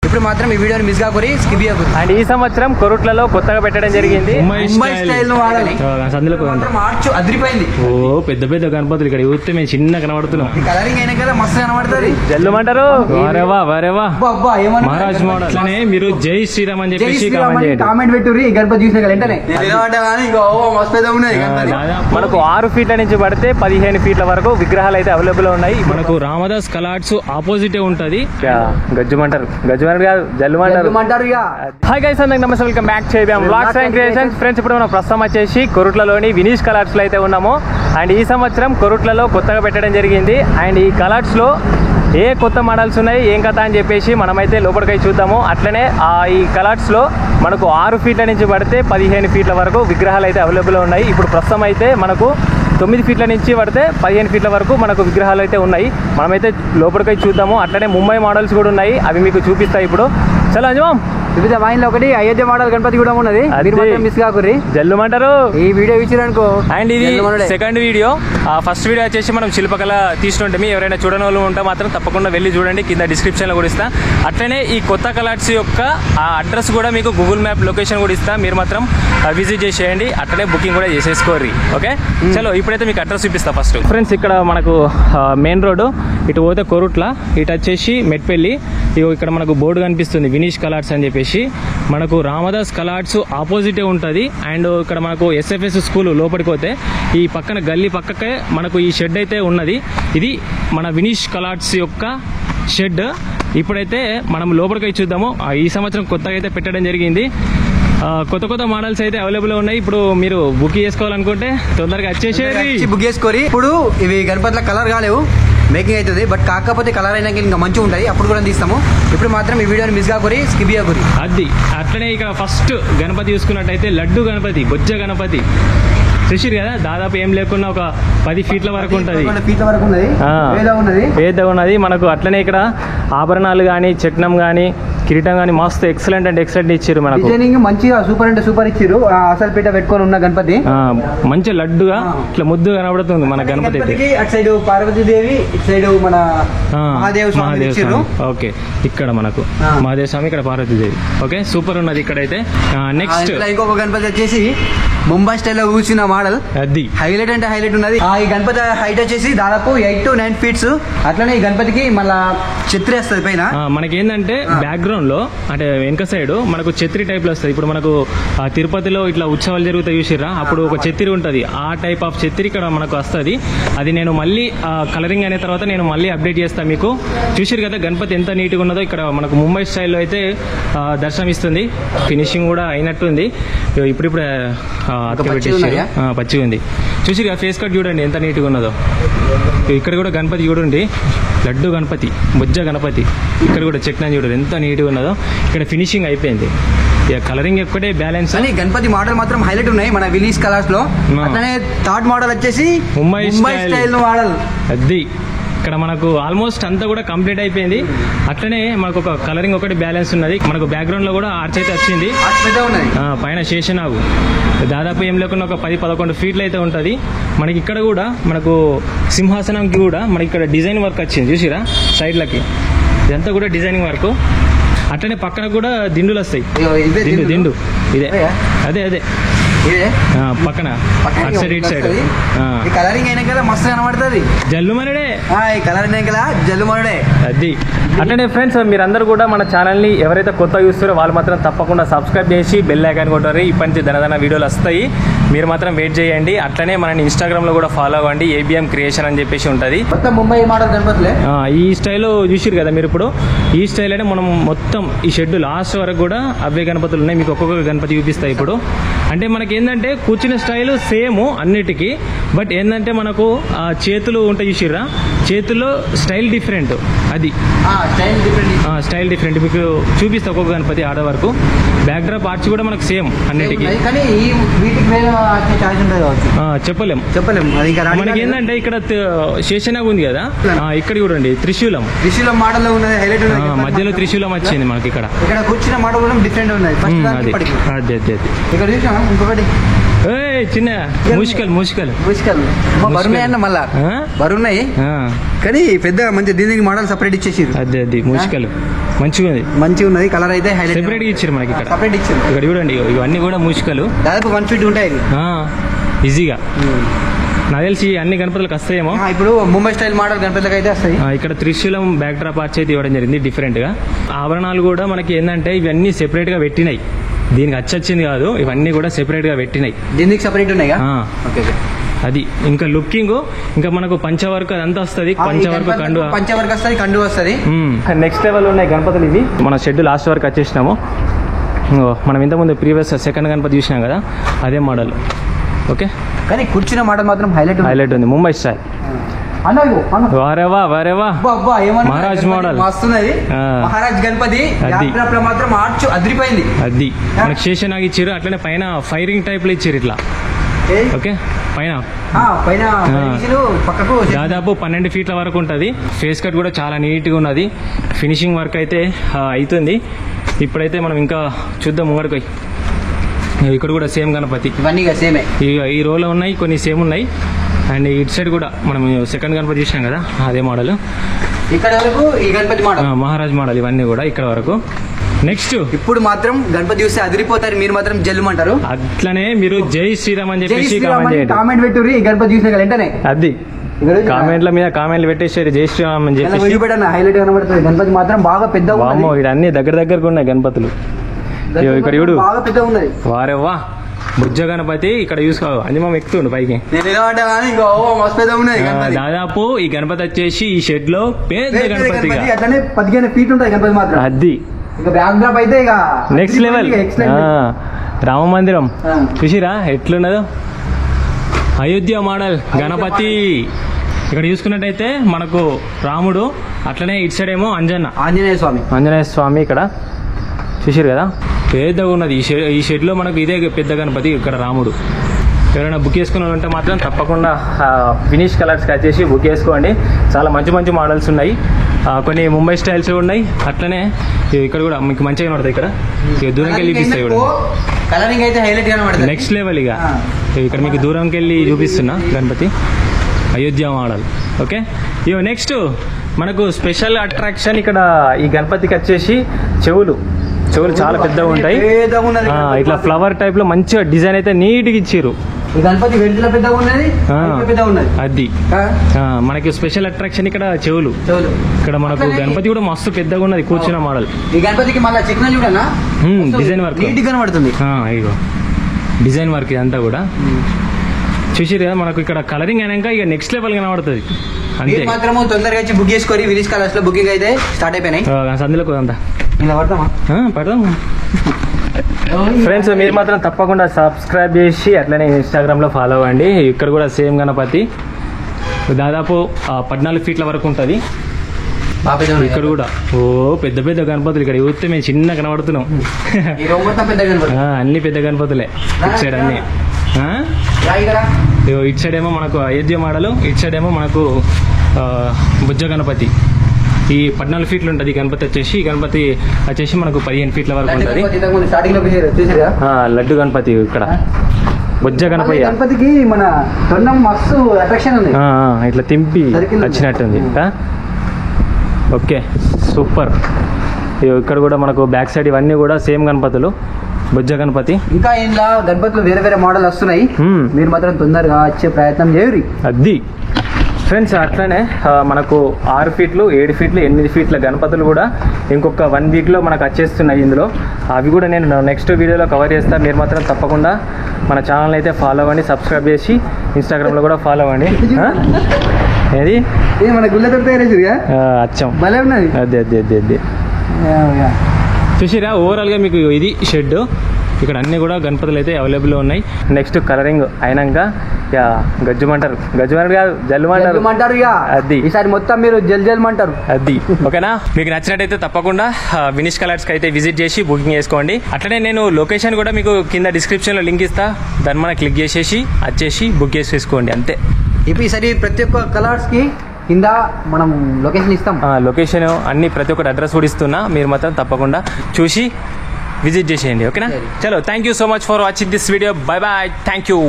ఇప్పుడు మాత్రం ఈ వీడియోని మిస్ కాకూరి స్కిప్ చేయకూడదు. అండ్ ఈ సంవత్సరం కొరుట్లలో కొత్తగా పెట్టడం జరిగింది. ముంబై స్టైల్ వాడాలి. మార్చు అదిరిపోయింది. ఓ పెద్ద పెద్ద గణపతులు ఇక్కడ చూస్తే మేము చిన్న కనబడుతున్నాం. కలరింగ్ అయినా కదా మస్తు కనబడుతుంది. జల్లుమంటారు. మహారాజ్ మోడల్ అట్లానే మీరు జై శ్రీరామ్ అని చెప్పేసి కామెంట్ పెట్టుర్రి. గణపతి చూసిన వెంటనే మనకు 6 ఫీట్ల నుంచి పడితే 15 ఫీట్ల వరకు విగ్రహాలు అయితే అవైలబుల్ ఉన్నాయి. మనకు రామదాస్ కలాట్స్ ఆపోజిట్ ఉంటది. గజ్జుమంటారు కాదు జల్లుమంటారు. హాయ్ గైస్, అందరికి నమస్తే, welcome back to ABM vlogs and creations. Friends, ఇప్పుడు మనం ప్రస్తుతం వచ్చేసి కొరుట్లలోని వినీష్ కలాట్స్ లో అయితే ఉన్నాము. అండ్ ఈ సంవత్సరం కొరుట్లలో కొత్తగా పెట్టడం జరిగింది. అండ్ ఈ కలాట్స్ లో ఏ కొత్త మోడల్స్ ఉన్నాయి, ఏం కథ అని చెప్పేసి మనమైతే లోపలికి చూద్దాము. అట్లనే ఈ కలాట్స్లో మనకు 6 ఫీట్ల నుంచి పడితే 15 ఫీట్ల వరకు విగ్రహాలు అయితే అవైలబుల్ ఉన్నాయి. ఇప్పుడు ప్రస్తుతం అయితే మనకు 9 ఫీట్ల నుంచి పడితే 15 ఫీట్ల వరకు మనకు విగ్రహాలు అయితే ఉన్నాయి. మనమైతే లోపలికి చూద్దాము. అట్లనే ముంబై మోడల్స్ కూడా ఉన్నాయి, అవి మీకు చూపిస్తాయి ఇప్పుడు. చలో అంజమాం, వివిధ మైండ్ లో ఒకటి అయోధ్య మోడల్ గణపతి కూడా ఉన్నది. మిస్ కాకుర్రి, జల్లుమంటారు. ఈ వీడియో ఇచ్చిరనుకో. అండ్ ఇది సెకండ్ వీడియో. ఫస్ట్ వీడియో వచ్చేసి మనం శిల్పకళ తీసుకుంటే ఎవరైనా చూడని వాళ్ళు ఉంటే మాత్రం తప్పకుండా వెళ్ళి చూడండి, కింద డిస్క్రిప్షన్ లో కూడా ఇస్తా. అట్లనే ఈ కొత్త కలాట్స్ యొక్క అడ్రస్ కూడా మీకు గూగుల్ మ్యాప్ లొకేషన్ కూడా ఇస్తా, మీరు మాత్రం విజిట్ చేసేయండి. అట్లనే బుకింగ్ కూడా చేసేసుకోర్రి. ఓకే, చలో ఇప్పుడైతే మీకు అడ్రస్ చూపిస్తా. ఫస్ట్ ఫ్రెండ్స్, ఇక్కడ మనకు మెయిన్ రోడ్డు ఇటు పోతే కొరుట్ల, ఇటు వచ్చేసి మెట్పల్లి. ఇక్కడ మనకు బోర్డు కనిపిస్తుంది వినీష్ కలాట్స్ అని చెప్పేసి. మనకు రామదాస్ కలాట్స్ ఆపోజిటే ఉంటుంది. అండ్ ఇక్కడ మనకు ఎస్ఎఫ్ఎస్ స్కూల్ లోపలికి పోతే ఈ పక్కన గల్లీ పక్కకే మనకు ఈ షెడ్ అయితే ఉన్నది. ఇది మన వినీష్ కలాట్స్ యొక్క షెడ్. ఇప్పుడైతే మనం లోపలికి చూద్దాము. ఈ సంవత్సరం కొత్తగా అయితే పెట్టడం జరిగింది. కొత్త కొత్త మోడల్స్ అయితే అవైలబుల్ ఉన్నాయి. ఇప్పుడు మీరు బుక్ చేసుకోవాలనుకుంటే తొందరగా వచ్చేసి బుక్ చేసుకోరి. ఇప్పుడు ఇవి గణపతిలో కలర్ కాలేవు, మేకింగ్ అవుతుంది. బట్ కాకపోతే కలర్ అయినాక ఇంకా మంచిగా ఉంటాయి, అప్పుడు కూడా తీస్తాము. ఇప్పుడు మాత్రం ఈ వీడియోని మిస్ కాకూరి, స్కిప్ చేయకూరి. అది అట్లనే ఇక్కడ ఫస్ట్ గణపతి చూసుకున్నట్టయితే లడ్డు గణపతి, బొజ్జ గణపతి చూసిరు కదా. దాదాపు ఏం లేకున్నా ఒక 10 ఫీట్ల వరకు ఉంటుంది, పేద ఉన్నది మనకు. అట్లనే ఇక్కడ ఆభరణాలు కానీ, చక్నం కానీ, కిరీటం కానీ మస్తు ఎక్సలెంట్ అంటే ఎక్సలెంట్ ఇచ్చారు. మనకు మంచిగా సూపర్ అంటే సూపర్ ఇచ్చారు. అసలు పీట పెట్టుకొని ఉన్న గణపతి మంచి లడ్డుగా ఇట్లా ముద్దు కనబడుతుంది మన గణపతి అయితే. అటు సైడ్ పార్వతీదేవి, ఇటు సైడ్ మన మహాదేవ స్వామి. ఓకే, ఇక్కడ మనకు మహాదేవ స్వామి, ఇక్కడ పార్వతీదేవి. ఓకే, సూపర్ ఉన్నది ఇక్కడైతే. నెక్స్ట్ ఇంకొక గణపతి వచ్చేసి ముంబై స్టైల్లో కూర్చున్న మోడల్. అది హైలైట్ అంటే హైలైట్ ఉన్నది. ఈ గణపతి హైట్ వచ్చేసి దాదాపు 8 to 9 ఫీట్స్. అట్లనే ఈ గణపతికి మళ్ళా ఛత్రి వస్తుంది పైన. మనకి ఏంటంటే బ్యాక్గ్రౌండ్ లో అంటే వెనక సైడ్ మనకు ఛత్రి టైప్ లో వస్తుంది. ఇప్పుడు మనకు తిరుపతిలో ఇట్లా ఉత్సవాలు జరుగుతాయి చూసిర్రా, అప్పుడు ఒక ఛత్రి ఉంటుంది. ఆ టైప్ ఆఫ్ ఛత్రి ఇక్కడ మనకు వస్తుంది. అది నేను మళ్ళీ కలరింగ్ అయిన తర్వాత నేను మళ్ళీ అప్డేట్ చేస్తాను మీకు. చూసిరు కదా గణపతి ఎంత నీట్గా ఉన్నదో. ఇక్కడ మనకు ముంబై స్టైల్లో అయితే దర్శనమిస్తుంది. ఫినిషింగ్ కూడా అయినట్టుంది. ఇప్పుడిప్పుడు పచ్చిగా ఉంది. చూసి ఫేస్ కట్ చూడండి ఎంత నీట్గా ఉన్నదో. ఇక్కడ కూడా గణపతి చూడండి, లడ్డు గణపతి, బొజ్జ గణపతి. ఇక్కడ కూడా చక్నం చూడండి ఎంత నీట్గా ఉన్నదో. ఇక్కడ ఫినిషింగ్ అయిపోయింది, కలరింగ్ ఒక్కటే బ్యాలెన్స్. అని గణపతి మోడల్ మాత్రం హైలైట్ ఉన్నాయి మన వినీష్ కలాట్స్ లో. అట్లనే థర్డ్ మోడల్ వచ్చేసి ముంబై స్టైల్ మోడల్. అది ఇక్కడ మనకు ఆల్మోస్ట్ అంతా కూడా కంప్లీట్ అయిపోయింది. అట్లనే మనకు ఒక కలరింగ్ ఒకటి బ్యాలెన్స్ ఉన్నది. మనకు బ్యాక్గ్రౌండ్ లో కూడా ఆర్చ్ అయితే వచ్చింది. పైన శేషనాగు దాదాపు ఏం లేకుండా ఒక 10-11 ఫీట్లు అయితే ఉంటుంది. మనకి ఇక్కడ కూడా మనకు సింహాసనంకి కూడా మనకి ఇక్కడ డిజైన్ వర్క్ వచ్చింది చూసిరా సైడ్లకి. ఇదంతా కూడా డిజైనింగ్ వర్క్. అట్లనే పక్కన కూడా దిండులు వస్తాయి. దిండు ఇదే అదే పక్కన అటు సైడ్ ఇటు సైడ్. కలరింగ్ అయినా కదా మస్తు కనబడుతుంది. జల్లుమనుడే కలరింగ్ అయినా కదా జల్లుమనుడే. అది అట్లనే ఫ్రెండ్స్, మీరందరూ కూడా మన ఛానల్ని ఎవరైతే కొత్తగా చూస్తారో వాళ్ళు మాత్రం తప్పకుండా సబ్స్క్రైబ్ చేసి బెల్ ఐకాన్ కొట్టారు. ఇప్పటి నుంచి ధనధన వీడియోలు వస్తాయి, మీరు మాత్రం వెయిట్ చేయండి. అట్లనే మనని ఇన్స్టాగ్రామ్లో కూడా ఫాలో అవ్వండి, ఏబిఎం క్రియేషన్ అని చెప్పేసి ఉంటుంది. మొత్తం ముంబై మోడల్ గణపతులే. ఈ స్టైల్లో చూసిరు కదా మీరు. ఇప్పుడు ఈ స్టైల్ అంటే మనం మొత్తం ఈ షెడ్ లాస్ట్ వరకు కూడా అవే గణపతులు ఉన్నాయి. మీకు ఒక్కొక్క గణపతి చూపిస్తాయి ఇప్పుడు. అంటే మనకి ఏంటంటే కూర్చునే స్టైల్ సేమ్ అన్నిటికీ, బట్ ఏంటంటే మనకు చేతులు ఉంటాయి చూసిర్రా, చేతుల్లో స్టైల్ డిఫరెంట్. అది స్టైల్ డిఫరెంట్ మీకు చూపిస్తా ఒక్కొక్క గణపతి ఆడ వరకు. బ్యాక్ డ్రాప్ ఆర్చ్ కూడా మనకు సేమ్ అన్నిటికీ. చెప్పలేము. మనకి ఏంటంటే ఇక్కడ శేషనాగ్ ఉంది కదా, ఇక్కడ చూడండి త్రిశూలం మోడల్ లో ఉన్నది, హైలైట్ మధ్యలో త్రిశూలం వచ్చింది మనకి. ఇక్కడ కూర్చున్న మోడల్ డిఫరెంట్ ఉన్నది. అదే ఇక్కడ చూసాం ఇంకొకటి చిన్న ముష్కల్ బరున్నాయి అన్న మళ్ళా బరున్నాయి కానీ పెద్దగా మంచి దీనికి మోడల్ సపరేట్ ఇచ్చేసారు. అది ముష్కల్ మంచిగా ఉన్నది. కలర్ అయితే సెపరేట్ ఇచ్చారు మనకి ఇక్కడ. సపరేట్ ఇచ్చారు ఇక్కడ చూడండి. ఇవన్నీ కూడా ముష్కలు దాదాపు 1 feet ఉంటాయి ఈజీగా. నాకు తెలిసి అన్ని గణపతులకు వస్తాయేమో. ఇప్పుడు ముంబై స్టైల్ మోడల్ గణపతులకు అయితే వస్తాయి. ఇక్కడ త్రిశూలం బ్యాక్ డ్రాప్ ఆర్చ్ అయితే ఇవ్వడం జరిగింది డిఫరెంట్ గా. ఆభరణాలు కూడా మనకి ఏంటంటే ఇవన్నీ సెపరేట్ గా పెట్టినాయి, దీనికి అచ్చొచ్చింది కాదు, ఇవన్నీ కూడా సెపరేట్ గా పెట్టినాయి. దీనికి సెపరేట్ ఉన్నాయి. అది ఇంకా లుకింగ్, ఇంకా మనకు పంచవర్క్ అదంతా వస్తుంది. పంచవర్క్ వస్తుంది, కండు వస్తుంది. నెక్స్ట్ లెవెల్ ఉన్నాయి గణపతులు ఇవి. మన షెడ్ లాస్ట్ వరకు వచ్చేసినాము. మనం ఇంతకుముందు ప్రీవియస్ సెకండ్ గణపతి చూసినాం కదా, అదే మోడల్. ఓకే, కానీ కూర్చున్న మోడల్ మాత్రం హైలైట్ ఉంది. ముంబై స్టైల్. మహారాజ్ మోడల్ వస్తున్నది. మహారాజ్ గణపతి మాత్రం ఆర్చ్ అదిరిపోయింది. అది మనకి శేషనాగ్ ఇచ్చారు. అట్లనే పైన ఫైరింగ్ టైప్ లో ఇచ్చారు ఇట్లా. ఓకే, పైన పక్కకు దాదాపు 12 feet వరకు ఉంటుంది. ఫేస్ కట్ కూడా చాలా నీట్ గా ఉన్నది. ఫినిషింగ్ వర్క్ అయితే అవుతుంది. ఇప్పుడైతే మనం ఇంకా చూద్దాం ముంగడికి. ఇక్కడ కూడా సేమ్ గణపతి, ఇవన్నీ సేమే. ఈ రోలో ఉన్నాయి, కొన్ని సేమ్ ఉన్నాయి. అండ్ ఇటు సైడ్ కూడా మనం సెకండ్ గణపతి చూసినాం కదా, అదే మోడల్. ఇక్కడ వరకు ఈ గణపతి మోడల్, మహారాజ్ మోడల్. ఇవన్నీ కూడా ఇక్కడ వరకు. నెక్స్ట్ ఇప్పుడు మాత్రం గణపతి చూస్తే అదిరిపోతారు. మీరు మాత్రం జల్లుమంటారు. అట్లనే మీరు జై శ్రీరామ్ అని చెప్పేసి కామెంట్ పెట్టుర్రి. ఈ గణపతి చూసిన వెంటనే అది కామెంట్ల మీద కామెంట్లు పెట్టేసారు జై శ్రీరామ్ అని చెప్పేసి. హైలైట్ కనబడుతుంది. గణపతి మాత్రం బాగా పెద్ద. ఇక్కడ అన్ని దగ్గరకు ఉన్నాయి గణపతులు. ఇక్కడ చూడు, బాగా పెద్ద ఉన్నది. వారేవా బుజ్జ గణపతి. ఇక్కడ చూసుకో, అంజమం ఎక్కుతుండు పైకి. దాదాపు ఈ గణపతి వచ్చేసి ఈ షెడ్ లో పెద్ద గణపతి. అట్లనే 15 feet ఉంటాయి గణపతి మాత్రం. అది అయితే ఇక నెక్స్ట్ లెవెల్. రామ మందిరం చూసిరా ఎట్లున్నదో. అయోధ్య మోడల్ గణపతి. ఇక్కడ చూసుకున్నట్టయితే మనకు రాముడు, అట్లనే ఇటు సైడ్ ఏమో ఆంజనేయ స్వామి. ఇక్కడ చూసారు కదా, పెద్దగా ఉన్నది. ఈ షెడ్ లో మనకు ఇదే పెద్ద గణపతి. ఇక్కడ రాముడు. ఎవరైనా బుక్ చేసుకున్న ఉంటే మాత్రం తప్పకుండా ఫినిష్ కలర్స్కి వచ్చేసి బుక్ చేసుకోండి. చాలా మంచి మోడల్స్ ఉన్నాయి. కొన్ని ముంబై స్టైల్స్ ఉన్నాయి. అట్లనే ఇక్కడ కూడా మీకు మంచిగా కనబడుతుంది. ఇక్కడ దూరంకి వెళ్ళి చూపిస్తాయి కూడా. కలరింగ్ అయితే హైలైట్ గా కనబడుతుంది. Next level. ఇక ఇక్కడ మీకు దూరంకి వెళ్ళి చూపిస్తున్నా గణపతి, అయోధ్య మోడల్. ఓకే, ఇవో నెక్స్ట్ మనకు స్పెషల్ అట్రాక్షన్ ఇక్కడ ఈ గణపతికి వచ్చేసి చెవులు చాలా పెద్దగా ఉంటాయి. ఇట్లా ఫ్లవర్ టైప్ లో మంచిగా డిజైన్ అయితే నీట్ గా ఇచ్చారు. గణపతి పెద్దగా ఉన్నది. అది మనకి స్పెషల్ అట్రాక్షన్ ఇక్కడ చెవులు. ఇక్కడ మనకు గణపతి కూడా మస్తు పెద్దగా ఉన్నది, కూర్చున్న మోడల్. ఈ గణపతికి మళ్ళీ చికెన్ చూడన్నా డిజైన్ వర్క్ నీట్ కనబడుతుంది. ఇగో డిజైన్ వర్క్ ఇదంతా కూడా చూసిరు కదా. మనకు ఇక్కడ కలరింగ్ అయినాక ఇక నెక్స్ట్ లెవెల్ కనబడుతుంది. అంతే, మాత్రము తొందరగా వచ్చి బుక్ చేసుకొని విలేజ్ కలర్స్ లో బుకింగ్ అయితే స్టార్ట్ అయిపోయినాయి. అందులో అంతా పడతాం. ఫ్రెండ్స్, మీరు మాత్రం తప్పకుండా సబ్స్క్రైబ్ చేసి అట్లనే ఇన్స్టాగ్రామ్ లో ఫాలో అవ్వండి. ఇక్కడ కూడా సేమ్ గణపతి దాదాపు 14 feet వరకు ఉంటుంది. ఇక్కడ కూడా పెద్ద గణపతులు. ఇక్కడ చూస్తే మేము చిన్న కనబడుతున్నాం. అన్ని పెద్ద గణపతులే ఇటు సైడ్ అన్ని. ఇటు సైడ్ ఏమో మనకు అయోధ్య మోడల్, ఇటు సైడ్ ఏమో మనకు బుజ్జ గణపతి. ఈ 14 feet ఉంటుంది గణపతి వచ్చేసి. ఈ గణపతి వచ్చేసి మనకు 15 feet వరకు ఉంటుంది. లడ్డు గణపతి ఇక్కడ బుజ్జ గణపతికి మన తొండం మస్తు అట్రాక్షన్ ఉంది. ఇట్లా తింపి వచ్చినట్టుంది. Okay, super. ఇక్కడ కూడా మనకు బ్యాక్ సైడ్ ఇవన్నీ కూడా సేమ్ గణపతులు, బుజ్జ గణపతి. ఇంకా ఇంట్లో గణపతులు వేరే మోడల్ వస్తున్నాయి. మీరు మాత్రం తొందరగా వచ్చే ప్రయత్నం చేయరు. అది ఫ్రెండ్స్, అట్లనే మనకు 6 feet, 7 feet, 8 feet గణపతులు కూడా ఇంకొక 1 week లో మనకు వచ్చేస్తున్నాయి ఇందులో. అవి కూడా నేను నెక్స్ట్ వీడియోలో కవర్ చేస్తాను. మీరు మాత్రం తప్పకుండా మన ఛానల్ అయితే ఫాలో అవ్వండి, సబ్స్క్రైబ్ చేసి ఇన్స్టాగ్రామ్లో కూడా ఫాలో అవ్వండి. ఏది మన గుళ్ళతో అచ్చం భలే ఉన్నది. అదే చూసిరా. ఓవరాల్గా మీకు ఇది షెడ్. ఇక్కడ అన్ని కూడా గణపతులు అయితే అవైలబుల్ ఉన్నాయి. నెక్స్ట్ కలరింగ్ అయినాక గజ్జుమంటారు కాదు, జల్లుమంటారు. అది ఈసారి మొత్తం మీరు జల్మంటారు. అది ఓకేనా. మీకు నచ్చినట్టయితే తప్పకుండా వినిష్ కలర్స్ కి అయితే విజిట్ చేసి బుకింగ్ చేసుకోండి. అట్లనే నేను లొకేషన్ కూడా మీకు కింద డిస్క్రిప్షన్ లో లింక్ ఇస్తా. దాన్ని మనం క్లిక్ చేసేసి వచ్చేసి బుక్ చేసేసుకోండి అంతే. ఇప్పుడు ఈసారి ప్రతి ఒక్క కలర్స్ కి కింద మనం లొకేషన్ ఇస్తాం. లొకేషన్ అన్ని ప్రతి ఒక్కటి అడ్రస్ కూడా ఇస్తున్నా. మీరు మాత్రం తప్పకుండా చూసి విజిట్ చేసేయండి. ఓకేనా? సరే. చలో, thank you so much for watching this video. Bye bye, thank you.